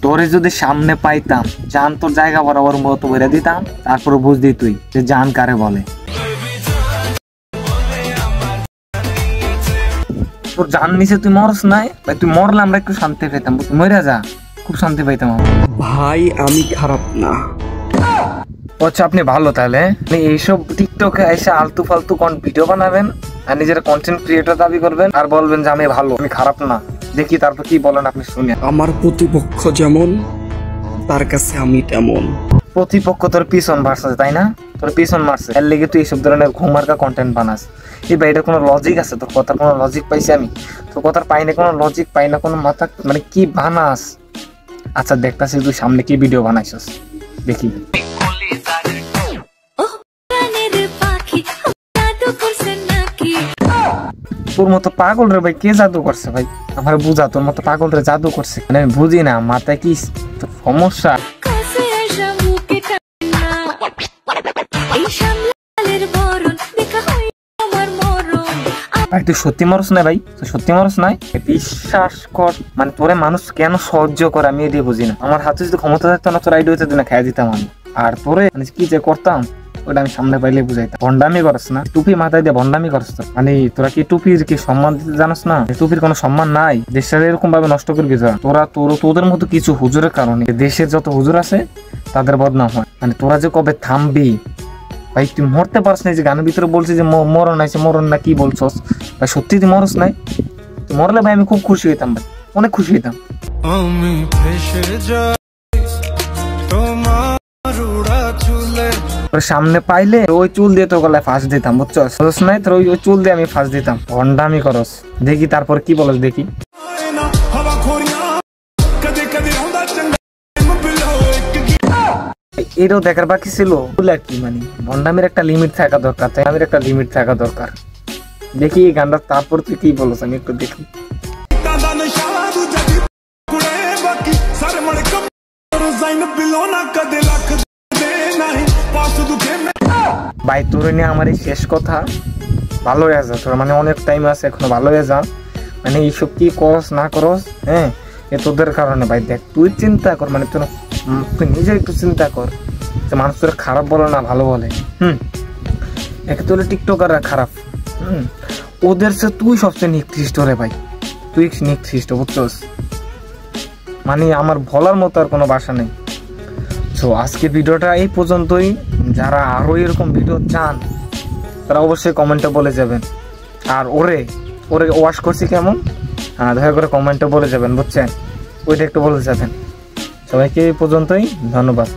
তোরে যদি সামনে পাইতাম জান তোর জায়গা বরাবর মতো বেড়ে দিতাম, তারপরে বুঝদি তুই যে জান কারে বলে। তোর জান নিচে তুই মরস নাই ভাই, তুই মরলে আমরা একটু শান্তি পেতাম, মরে যা খুব শান্তি পাইতাম ভাই। আমি খারাপ না। আচ্ছা আপনি ভালো, তাহলে এইসব টিকটকে এসে আলতু ফালতু ভিডিও বানাবেন আর নিজের কন্টেন্ট ক্রিয়েটর দাবি করবেন আর বলবেন যে আমি ভালো, আমি খারাপ না। দেখি তারপর কি বলেন আপনি, শুনে। আমার প্রতিপক্ষ যেমন তার কাছে আমি তেমন। প্রতিপক্ষ তোর পিছন মারছে তাই না, তোর পিছন মারছে, এর লেগে তুই এইসব ধরনের ঘুমার্কা কন্টেন্ট বানাস। এই ভাই এটা কোনো লজিক আছে? তোর কথার কোনো লজিক পাইছি আমি? তোর কথার পাই না কোনো লজিক, পাই না কোনো মাথা, মানে কি বানাস? আচ্ছা দেখতাছি তুই সামনে কি ভিডিও বানাইছস, দেখি। তোর মতো পাগল রে ভাই কে জাদু করছে ভাই? আমার বুঝা, তোর মতো পাগল রে জাদু করছে, মানে আমি বুঝি না মাথায় কি তোর সমস্যা। ভাই তুই সত্যি মরস না ভাই, তুই সত্যি মরস নাই, বিশ্বাস কর। মানে তোরে মানুষ কেন সহ্য করে আমি এটাই বুঝি না। আমার হাতে যদি ক্ষমতা থাকতো না তোর আইডিয়া হইতে না খাই দিতাম আমি। আর তোরে মানে কি যে করতাম ওটা আমি সামনে পাইলে বুঝাইতাম। ভন্ডামি করস না, টুপি মাথায় দিয়ে ভন্ডামি করস তো। মানে তোরা কি টুপির কি সম্মান দিতে জানাস না? টুপির কোনো সম্মান নাই, দেশটা এরকম ভাবে নষ্ট করবি তোরা। তোদের মতো কিছু হুজুরের কারণে দেশের যত হুজুর আছে তাদের বদনাম হয়। মানে তোরা যে কবে থামবি ভাই? তুই মরতে পারস না, যে গানের ভিতরে বলছিস যে মরণ আছে, মরণ না কি বলছস ভাই? সত্যি তুই মরস নাই? তুই মরলে ভাই আমি খুব খুশি হইতাম ভাই, অনেক খুশি হইতাম। সামনে পাইলে ওই চুল দিয়ে তোর গলায় ফাঁস দিতাম, বুঝছস নাই? তোর ওই চুল দিয়ে আমি ফাঁস দিতাম। ভন্ডামি করস, দেখি তারপর কি বলস দেখি। এটাও দেখার বাকি ছিল কি, মানে ভন্ডামির একটা লিমিট থাকা দরকার, তাই আমার একটা লিমিট থাকা দরকার। দেখি এই গানটা তারপর তুই কি বলছ আমি একটু দেখি। ভাই তোর নিয়ে আমার এই শেষ কথা, ভালো হয়ে যা তোর, মানে অনেক টাইম আছে এখনো, ভালো হয়ে যা। মানে এইসব কি করস না করস, হ্যাঁ এ তোদের কারণে ভাই। দেখ তুই চিন্তা কর, মানে তুই নিজে একটু চিন্তা কর যে মানুষ তোর খারাপ বলে না ভালো বলে। একে তোর টিকটকাররা খারাপ, ওদের সে তুই সবচেয়ে নিকৃষ্ট রে ভাই, তুই নিকৃষ্ট, বুঝছস? মানে আমার বলার মতো আর কোনো ভাষা নেই। তো আজকে ভিডিওটা এই পর্যন্তই। যারা আরো এরকম ভিডিও চান তারা অবশ্যই কমেন্টে বলে যাবেন। আর ওরে ওয়াশ করছি কেমন দয়া করে কমেন্টে বলে যাবেন, বুঝছেন? ওইটা একটু বলে যাবেন। সবাইকে এই পর্যন্তই, ধন্যবাদ।